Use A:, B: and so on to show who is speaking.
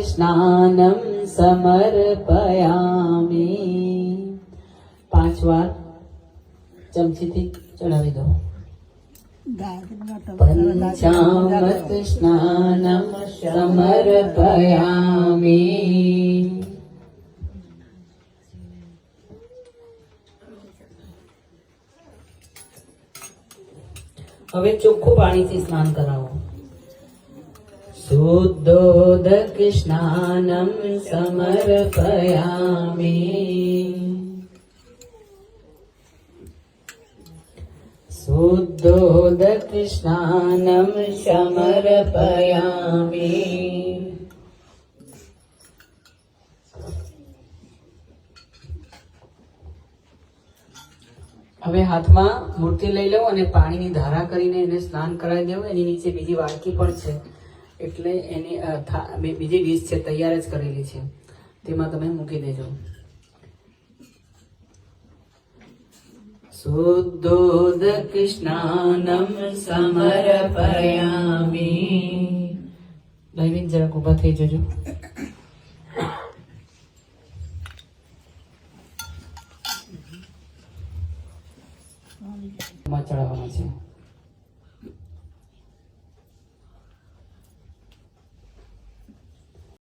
A: स्नानं समर्पयामि। 5 વાર ચમચીથી ચડાવી દો। પંચામૃત સ્નાનમ સમર્પયામિ। હવે ચોખ્ખું પાણીથી સ્નાન કરાવો। શુદ્ધોદક સ્નાનમ સમર્પયામિ। શુદ્ધોદક સ્નાનમ સમર્પયામિ। હવે હાથમાં મૂર્તિ લઈ લો અને પાણીની ધારા કરીને એને સ્નાન કરાવી દેવું। એની નીચે બીજી વાડકી પણ છે, એટલે એની બીજી ડીશ છે તૈયાર જ કરેલી છે, તેમાં તમે મૂકી દેજો। શુદ્ધોદક સ્નાનમ સમર્પયામિ। દૈવિક જરાક ઊભા થઈ જજો। ચડાવવાના છે।